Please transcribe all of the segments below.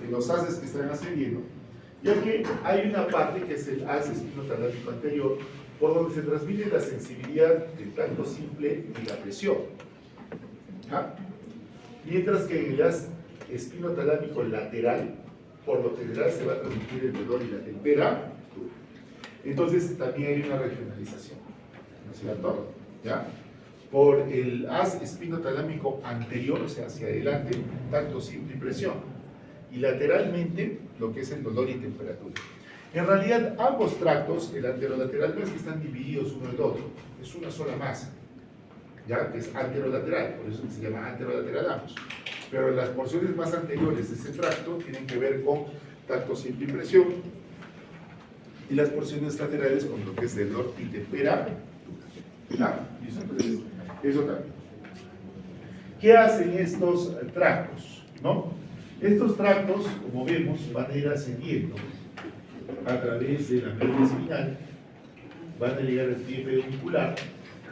en los haces que están ascendiendo, ya que hay una parte que es el haz espinotalámico anterior, por donde se transmite la sensibilidad del tacto simple y la presión. ¿Ah? Mientras que en el haz espinotalámico lateral, por lo general se va a transmitir el dolor y la temperatura. Entonces también hay una regionalización, ¿no es cierto? ¿Ya? Por el haz espinotalámico anterior, o sea, hacia adelante, tacto simple y presión. Y lateralmente, lo que es el dolor y temperatura. En realidad, ambos tractos, el anterolateral, no es que están divididos uno del otro, es una sola masa, ¿ya? Que es anterolateral, por eso se llama anterolateral ambos. Pero las porciones más anteriores de ese tracto tienen que ver con tacto simple y presión, y las porciones laterales con lo que es dolor y temperatura. ¿Ya? Eso también. ¿Qué hacen estos tractos? ¿No? Estos tractos, como vemos, van a ir ascendiendo a través de la médula espinal, van a llegar al pie peduncular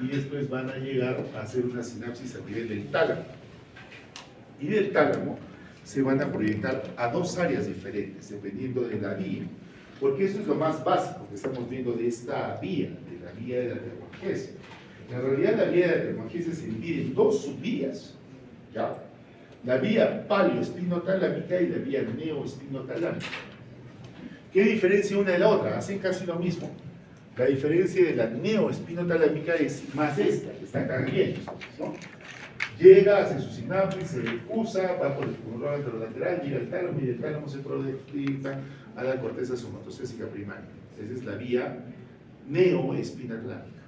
y después van a llegar a hacer una sinapsis a nivel del tálamo. Y del tálamo se van a proyectar a dos áreas diferentes, dependiendo de la vía. Porque eso es lo más básico que estamos viendo de esta vía, de la vía de la termogenesia. En realidad la vía de la termogenesia se divide en dos subvías, ¿ya? La vía paleoespinotalámica y la vía neoespinotalámica. ¿Qué diferencia una de la otra? Hacen casi lo mismo. La diferencia de la neoespinotalámica es más esta, que está acá bien, ¿no? Llega, hace su sinapsis, se usa, va por el cordón anterolateral, llega al tálamo y del tálamo se proyecta a la corteza somatocésica primaria. Esa es la vía neoespinotalámica.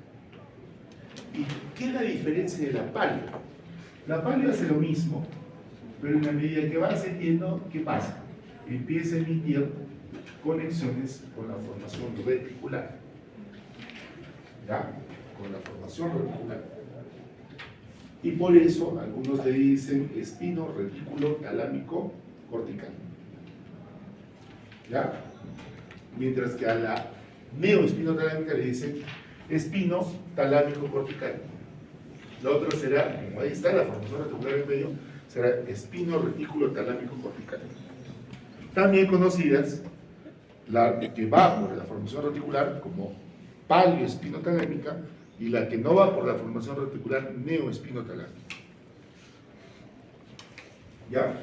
¿Y qué es la diferencia de la paleo? La paleo hace lo mismo, pero en la medida que va ascendiendo, ¿qué pasa? Empieza a emitir conexiones con la formación reticular. ¿Ya? Con la formación reticular. Y por eso algunos le dicen espino retículo talámico cortical. ¿Ya? Mientras que a la neoespinotalámica le dicen espino talámico cortical. La otra será, como ahí está la formación reticular en medio, será espino retículo talámico cortical. También conocidas, la que va por la formación reticular como paleoespinotalámica y la que no va por la formación reticular neoespinotalámica. ¿Ya?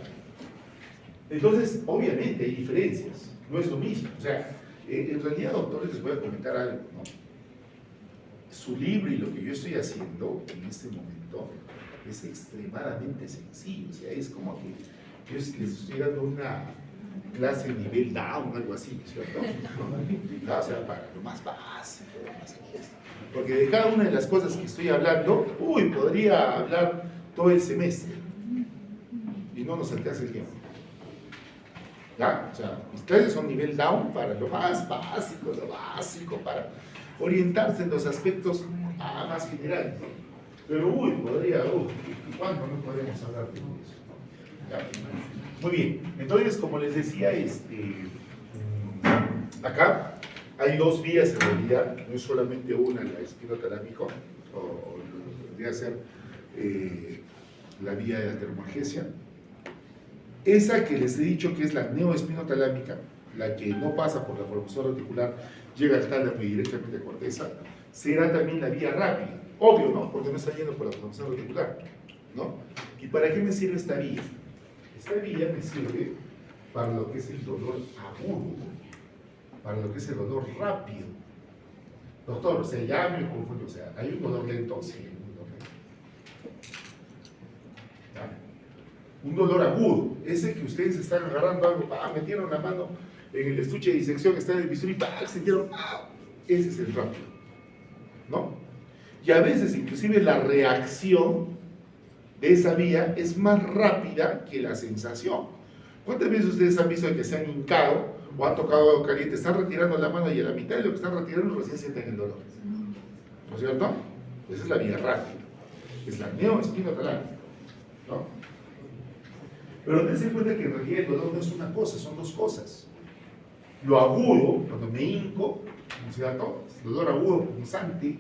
Entonces, obviamente hay diferencias, no es lo mismo. O sea, en realidad, doctores, les voy a comentar algo, ¿no? Su libro y lo que yo estoy haciendo en este momento es extremadamente sencillo. O sea, es como que yo les estoy dando una clase nivel down, algo así, ¿cierto? O sea, para lo más básico, lo más básico. Porque de cada una de las cosas que estoy hablando, podría hablar todo el semestre y no nos alcanza el tiempo. ¿Ya? O sea, mis clases son nivel down para lo más básico, para orientarse en los aspectos más generales. Pero ¿cuánto no podemos hablar de eso? ¿Ya? Muy bien, entonces, como les decía, acá hay dos vías en realidad, no es solamente una, la espinotalámico, o podría ser la vía de la termogenesia. Esa que les he dicho que es la neoespinotalámica, la que no pasa por la formación reticular, llega al tálamo y directamente a corteza, será también la vía rápida. Obvio, ¿no? Porque no está yendo por la formación reticular, ¿no? ¿Y para qué me sirve esta vía? Esta vía me sirve para lo que es el dolor agudo, para lo que es el dolor rápido. Doctor, o sea, ya me confundo, o sea, ¿hay un dolor lento? Sí, hay un dolor lento. ¿Ya? Un dolor agudo, ese que ustedes están agarrando algo, metieron la mano en el estuche de disección, está en el bisturí, sintieron, ese es el rápido, ¿no? Y a veces, inclusive, la reacción de esa vía es más rápida que la sensación. ¿Cuántas veces ustedes han visto que se han hincado o han tocado algo caliente, están retirando la mano y a la mitad de lo que están retirando recién sienten el dolor? ¿No es cierto? Esa es la vía rápida, es la neoespinotalámica, ¿no? Pero dense cuenta que en realidad el dolor no es una cosa, son dos cosas. Lo agudo, cuando me hinco, ¿no es cierto? El dolor agudo, punzante,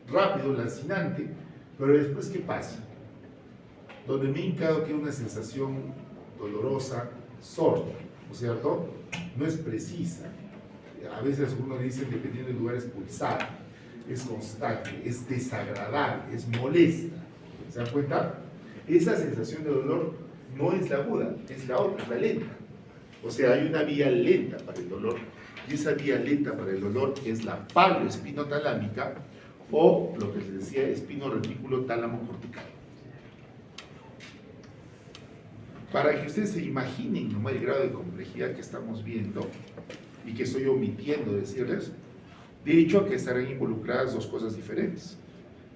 rápido, lancinante, pero después, ¿qué pasa? Donde me he hincado queda una sensación dolorosa, sorda. ¿no es cierto? No es precisa. A veces uno dice, dependiendo del lugar, es pulsada, es constante, es desagradable, es molesta. ¿Se dan cuenta? Esa sensación de dolor no es la aguda, es la otra, es la lenta. O sea, hay una vía lenta para el dolor, y esa vía lenta para el dolor es la paloespinotalámica, o lo que se decía espino-retículo tálamo cortical. Para que ustedes se imaginen nomás el grado de complejidad que estamos viendo y que estoy omitiendo decirles, de hecho que estarán involucradas dos cosas diferentes.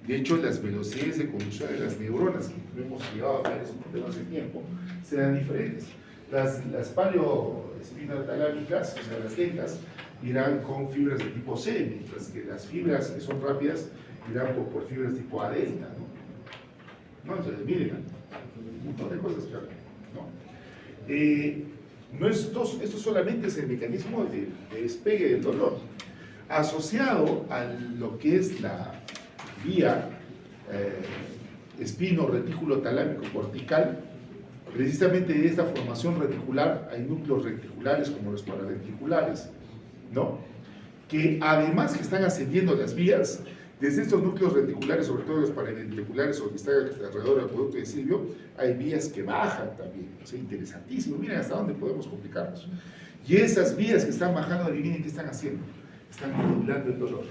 De hecho, las velocidades de conducción de las neuronas, que no hemos llegado a ver eso por hace tiempo, serán diferentes. Las paleoespinotalámicas, o sea, las lentas, irán con fibras de tipo C, mientras que las fibras que son rápidas irán por fibras tipo A delta, ¿no? Entonces, miren, un montón de cosas que hablan, ¿no? Esto solamente es el mecanismo de despegue del dolor, asociado a lo que es la vía espino-retículo talámico cortical. Precisamente de esta formación reticular hay núcleos reticulares como los paraventriculares, ¿no? Que además que están ascendiendo las vías, desde estos núcleos reticulares, sobre todo los paraventriculares o que están alrededor del acueducto de Silvio, hay vías que bajan también. O sea, interesantísimo. Miren hasta dónde podemos complicarnos. Y esas vías que están bajando, adivinen qué están haciendo. Están modulando el dolor.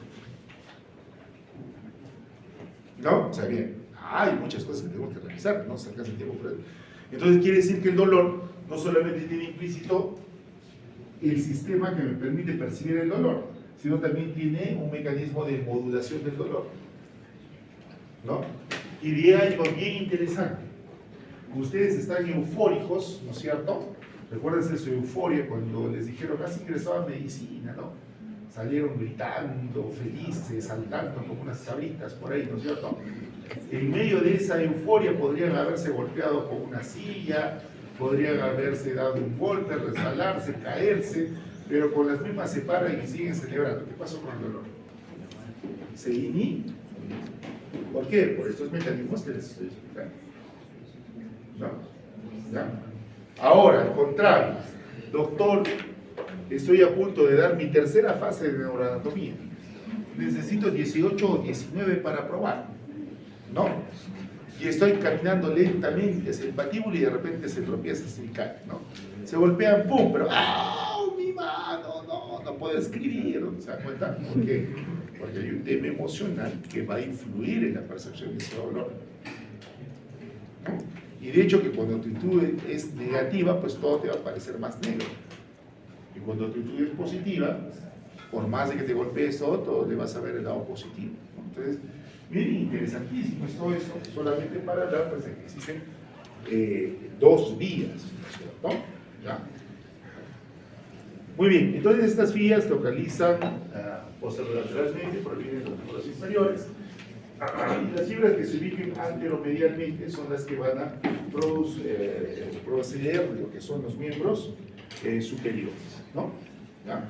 ¿No? O sea, bien, hay muchas cosas que tenemos que realizar, no se alcanza el tiempo por eso. Entonces quiere decir que el dolor no solamente tiene implícito el sistema que me permite percibir el dolor, sino también tiene un mecanismo de modulación del dolor, ¿no? Y de algo bien interesante. Ustedes están eufóricos, ¿no es cierto? Recuérdense su euforia cuando les dijeron, has ingresado a medicina, ¿no? Salieron gritando, felices, saltando como unas cabritas por ahí, ¿no es cierto? En medio de esa euforia podrían haberse golpeado con una silla, podrían haberse dado un golpe, resbalarse, caerse, pero con las mismas se paran y siguen celebrando. ¿Qué pasó con el dolor? Se inhibe. ¿Por qué? Por estos mecanismos que les estoy explicando. ¿No? ¿Ya? Ahora, al contrario, doctor, estoy a punto de dar mi tercera fase de neuroanatomía. Necesito 18 o 19 para probar, ¿no? Y estoy caminando lentamente hacia el patíbulo y de repente se tropieza, se cae, ¿no? Se golpean, ¡pum! Pero ¡ah! Mi mano, no puedo escribir, ¿se dan cuenta? ¿Por qué? Porque hay un tema emocional que va a influir en la percepción de ese dolor, ¿no? Y de hecho que cuando tu actitud es negativa, pues todo te va a parecer más negro. Y cuando tu actitud es positiva, por más de que te golpees todo le vas a ver el lado positivo, ¿no? Entonces, miren, interesantísimo es todo eso, solamente para hablar pues, de que existen dos vías, ¿no es cierto? ¿Ya? Muy bien, entonces estas vías localizan posterolateralmente, provienen de los músculos inferiores, y las fibras que se ubiquen anteromedialmente son las que van a proceder lo que son los miembros superiores, ¿no? ¿Ya?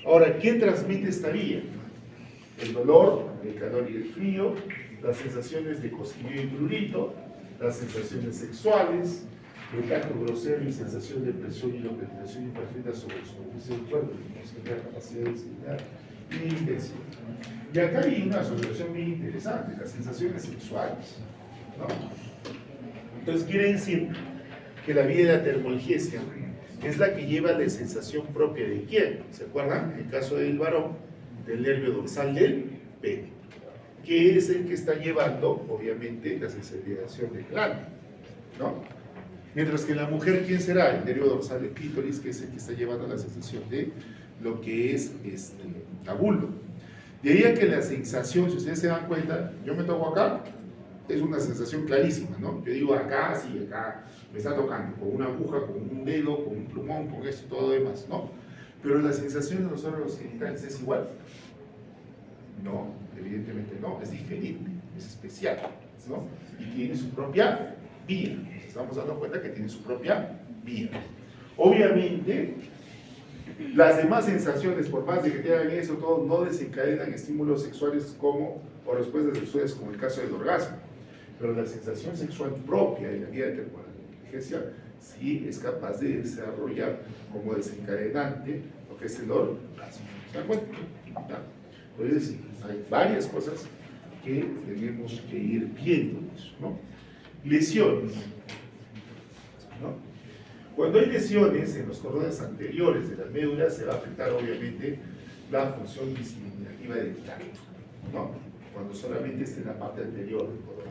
Ahora, ¿qué transmite esta vía? El dolor, el calor y el frío, las sensaciones de cosquilleo y prurito, las sensaciones sexuales, el tacto grosero y sensación de presión y localización imperfecta sobre la superficie del cuerpo, la capacidad de discriminar y intensidad. Y acá hay una asociación bien interesante, las sensaciones sexuales, ¿no? Entonces quiere decir que la vía de la termolgesia es la que lleva la sensación propia de quién. ¿Se acuerdan? En el caso del varón, del nervio dorsal del pene, que es el que está llevando, obviamente, la sensibilización del glande, ¿no? Mientras que en la mujer, ¿quién será? El nervio dorsal del clítoris, que es el que está llevando la sensación de lo que es la vulva. De ahí a que la sensación, si ustedes se dan cuenta, yo me toco acá, es una sensación clarísima, ¿no? Yo digo acá, sí, acá me está tocando, con una aguja, con un dedo, con un plumón, con esto y todo lo demás, ¿no? Pero la sensación de los órganos genitales es igual. No, evidentemente no, es diferente, es especial, ¿no? Y tiene su propia vía. Nos estamos dando cuenta que tiene su propia vía. Obviamente, las demás sensaciones, por más de que tengan eso, todo, no desencadenan estímulos sexuales como, o respuestas sexuales como el caso del orgasmo. Pero la sensación sexual propia de la vía de termolgesia si es capaz de desarrollar como desencadenante lo que es el orgasmo. ¿Se dan cuenta? ¿Ya? Entonces, hay varias cosas que tenemos que ir viendo, ¿no? Lesiones, ¿no? Cuando hay lesiones en los cordones anteriores de la médula, se va a afectar obviamente la función discriminativa del tálamo, ¿no? Cuando solamente esté en la parte anterior del cordón.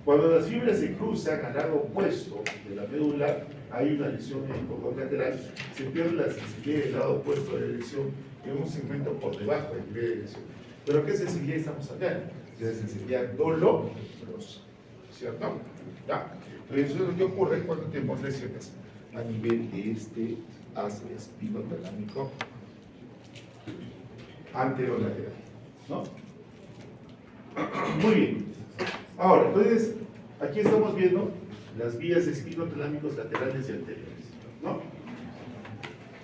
Cuando las fibras se cruzan al lado opuesto de la médula, hay una lesión en el cordón lateral, se pierde la sensibilidad del lado opuesto de la lesión en un segmento por debajo del nivel de lesión. ¿Pero qué sensibilidad estamos hablando? De la sensibilidad dolorosa, ¿cierto? ¿Ya? Entonces, eso es lo que ocurre cuando tenemos lesiones a nivel de este haz espinotalámico anterolateral, ¿no? Muy bien. Ahora, entonces, aquí estamos viendo las vías espinotalámicos laterales y anteriores, ¿no?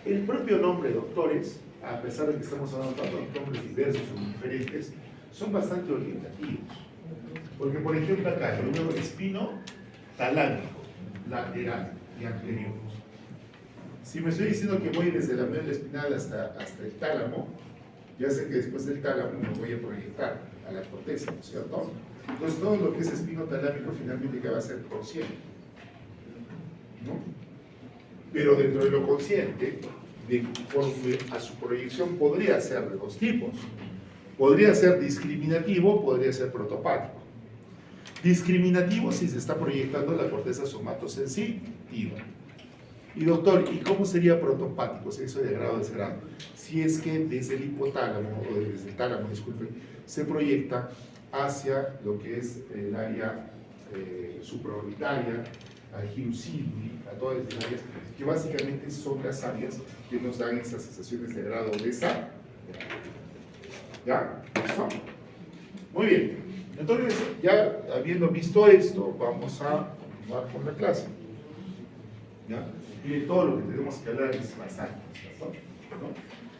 El propio nombre, doctores, a pesar de que estamos hablando de nombres diversos o diferentes, son bastante orientativos. Porque, por ejemplo, acá tenemos espino talámico, lateral y anterior. Si me estoy diciendo que voy desde la médula espinal hasta el tálamo, ya sé que después del tálamo me voy a proyectar a la corteza, ¿no es cierto? Entonces, todo lo que es espino talámico finalmente que va a ser consciente, ¿no? Pero dentro de lo consciente, conforme a su proyección, podría ser de dos tipos. Podría ser discriminativo, podría ser protopático. Discriminativo si se está proyectando la corteza somatosensitiva. Y doctor, ¿y cómo sería protopático? Si eso de grado a desgrado. Si es que desde el hipotálamo, o desde el tálamo, disculpe, se proyecta hacia lo que es el área supraorbitaria, al giro cinguli, a todas estas áreas, que básicamente son las áreas que nos dan esas sensaciones de grado de esa. ¿Ya? ¿Listo? Muy bien. Entonces, ya habiendo visto esto, vamos a continuar con la clase. ¿Ya? Y todo lo que tenemos que hablar es bastante, ¿no?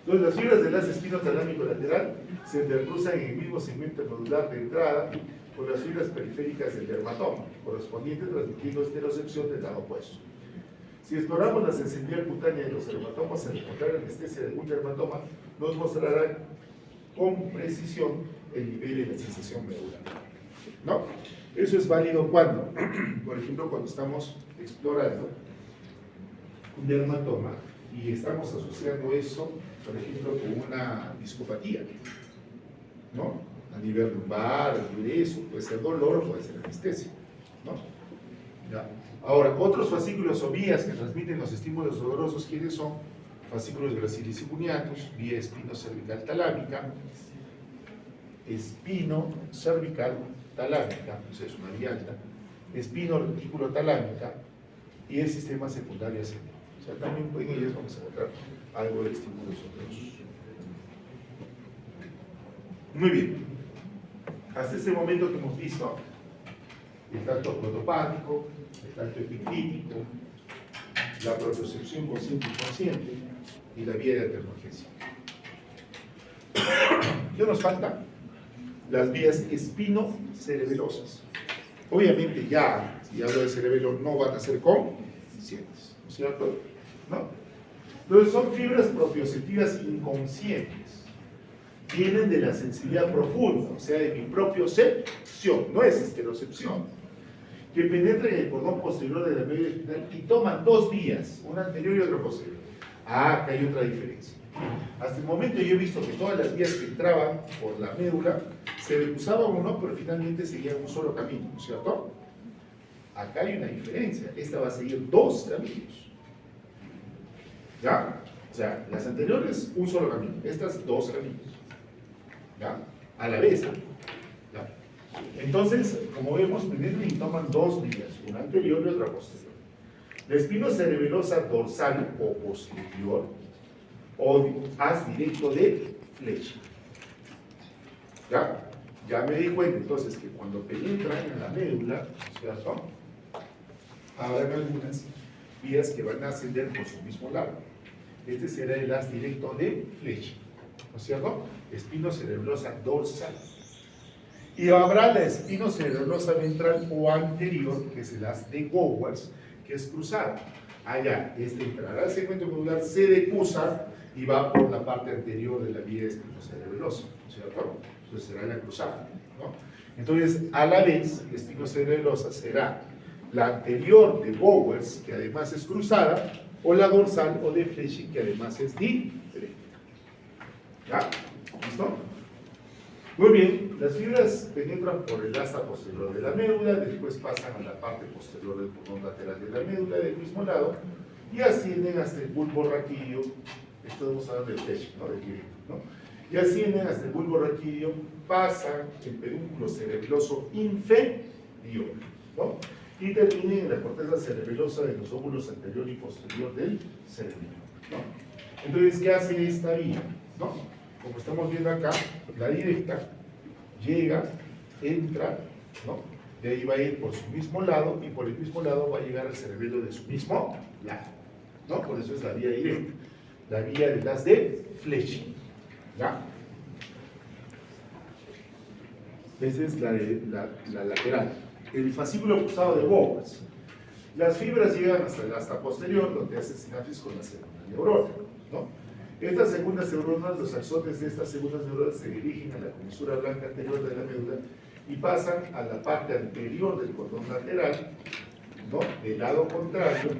Entonces, las fibras del haz espinotalámico lateral se intercruzan en el mismo segmento nodular de entrada con las fibras periféricas del dermatoma, correspondiente transmitiendo esterocepción del lado opuesto. Si exploramos la sensibilidad cutánea de los dermatomas al encontrar anestesia de algún dermatoma, nos mostrará con precisión el nivel de la sensación medular, ¿no? Eso es válido cuando, por ejemplo, cuando estamos explorando un dermatoma y estamos asociando eso, por ejemplo, con una discopatía, ¿no? A nivel lumbar, a nivel de eso, puede ser dolor o puede ser anestesia, ¿no? ¿Ya? Ahora, otros fascículos o vías que transmiten los estímulos dolorosos, ¿quiénes son? Fascículos gracilis y cuneatus, vía espino-cervical talámica, espino-cervical talámica, o sea, es una vía alta, espino-reticulo talámica y el sistema secundario ascendente. O sea, también en ellos vamos a encontrar algo de estímulos dolorosos. Muy bien. Hasta este momento que hemos visto el tacto protopático, el tacto epicrítico, la propriocepción consciente y inconsciente y la vía de alternorgesia. ¿Qué nos falta? Las vías espino-cerebelosas. Obviamente ya, si hablo de cerebelo, no van a ser conscientes, ¿no es cierto? ¿No? Entonces son fibras propioceptivas inconscientes. Vienen de la sensibilidad profunda, o sea, de mi propiocepción, no es esterocepción, que penetran en el cordón posterior de la médula espinal y toman dos vías, una anterior y otra posterior. Ah, acá hay otra diferencia. Hasta el momento yo he visto que todas las vías que entraban por la médula se usaban o no, pero finalmente seguían un solo camino, ¿no es cierto? Acá hay una diferencia, esta va a seguir dos caminos. ¿Ya? O sea, las anteriores, un solo camino, estas dos caminos. ¿Ya? A la vez. ¿Ya? Entonces, como vemos, penetran y toman dos vías, una anterior y otra posterior. La espinocerebelosa dorsal o posterior, o haz directo de flecha. ¿Ya? Ya me di cuenta entonces que cuando penetran en la médula, ¿cierto? Habrán algunas vías que van a ascender por su mismo lado. Este será el haz directo de flecha, ¿no es cierto? Espinocerebelosa dorsal. Y habrá la espinocerebelosa ventral o anterior, que es el haz de Gowers, que es cruzada. Allá, este entrará al segmento medular, se decusa y va por la parte anterior de la vía espinocerebelosa, ¿cierto? Entonces será la cruzada, ¿no? Entonces, a la vez, la espinocerebelosa será la anterior de Bowers, que además es cruzada, o la dorsal o de Flesching, que además es diferente. ¿Ya? ¿Listo? Muy bien, las fibras penetran por el asta posterior de la médula, después pasan a la parte posterior del cordón lateral de la médula del mismo lado y ascienden hasta el bulbo raquídeo. Estamos hablando del Flesching, ¿no? Del directo, ¿no? Y ascienden hasta el bulbo raquídeo, pasan el pedúnculo cerebeloso inferior, ¿no? Y terminen en la corteza cerebelosa de los óvulos anterior y posterior del cerebelo, ¿no? Entonces, ¿qué hace esta vía? ¿No? Como estamos viendo acá, la directa llega, entra, ¿no? De ahí va a ir por su mismo lado y por el mismo lado va a llegar al cerebelo de su mismo lado, ¿no? Por eso es la vía directa, la vía de las de Flesching, ¿ya? Esa es la lateral. El fascículo cruzado de Bowers. Las fibras llegan hasta el asta posterior, donde hace sinapsis con la segunda neurona, ¿no? Estas segundas neuronas, los axones de estas segundas neuronas se dirigen a la comisura blanca anterior de la médula y pasan a la parte anterior del cordón lateral, ¿no? Del lado contrario,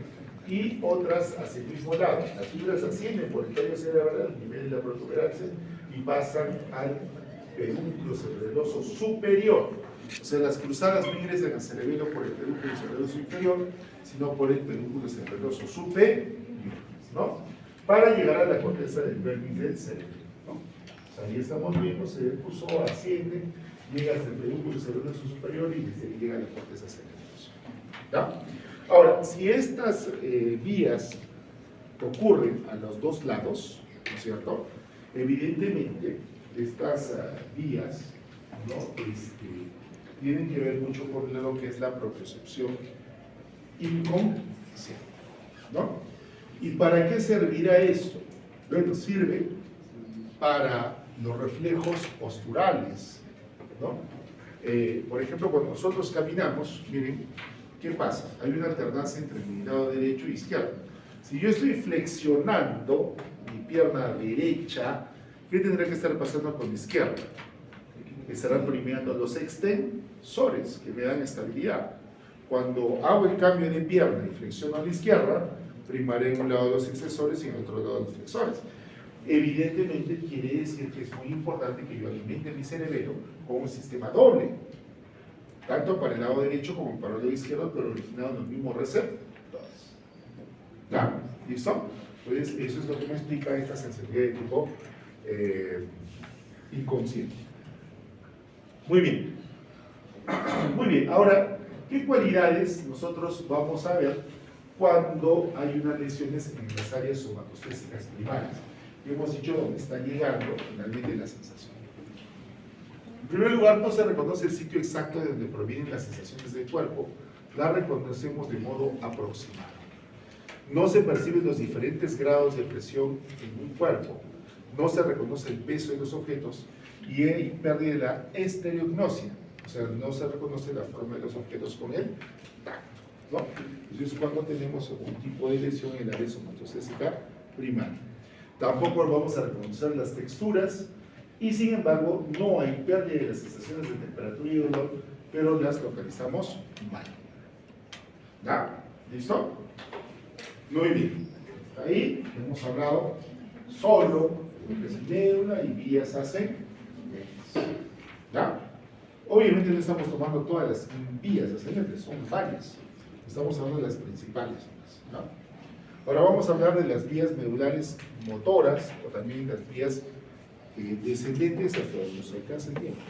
y otras hacia el mismo lado. Las fibras ascienden por el tallo cerebral al nivel de la protuberancia y pasan al pedúnculo cerebeloso superior. O sea, las cruzadas no ingresan al cerebelo por el pedúnculo cerebeloso inferior, sino por el pedúnculo cerebeloso superior, ¿no? Para llegar a la corteza del vértice del cerebro, ¿no? O sea, ahí estamos viendo, se depuso, asciende, llega hasta el pedúnculo cerebeloso superior y desde ahí llega a la corteza cerebelosa, ¿ya? Ahora, si estas vías ocurren a los dos lados, ¿no es cierto? Evidentemente, estas vías, ¿no? Tienen que ver mucho con lo que es la propiocepción inconsciente, ¿no? ¿Y para qué servirá esto? Bueno, sirve para los reflejos posturales, ¿no? Por ejemplo, cuando nosotros caminamos, miren, ¿qué pasa? Hay una alternancia entre mi lado derecho e izquierdo. Si yo estoy flexionando mi pierna derecha, ¿qué tendrá que estar pasando con mi izquierda? Estarán premiando los extensores que me dan estabilidad. Cuando hago el cambio de pierna y flexiono a la izquierda, primaré en un lado los extensores y en otro lado los flexores. Evidentemente quiere decir que es muy importante que yo alimente mi cerebelo con un sistema doble, tanto para el lado derecho como para el lado izquierdo, pero originado en los mismos receptores. ¿Ya? ¿Listo? Entonces, eso es lo que me explica esta sensibilidad de tipo inconsciente. Muy bien. Muy bien. Ahora, ¿qué cualidades nosotros vamos a ver cuando hay unas lesiones en las áreas somatostésicas primarias? Hemos dicho dónde está llegando finalmente la sensación. En primer lugar, no se reconoce el sitio exacto de donde provienen las sensaciones del cuerpo, las reconocemos de modo aproximado. No se perciben los diferentes grados de presión en un cuerpo, no se reconoce el peso de los objetos y hay pérdida de la estereognosia, o sea, no se reconoce la forma de los objetos con el tacto, ¿no? Entonces, cuando tenemos algún tipo de lesión en el área somatostésica primaria. Tampoco vamos a reconocer las texturas y, sin embargo, no hay pérdida de las sensaciones de temperatura y dolor, pero las localizamos mal. ¿Ya? ¿Listo? Muy bien. Hasta ahí hemos hablado solo de lo que es médula y vías ascendentes. ¿Ya? Obviamente no estamos tomando todas las vías ascendentes, son varias. Estamos hablando de las principales. ¿No? Ahora vamos a hablar de las vías medulares motoras o también las vías descendentes hasta donde nos alcanza el tiempo.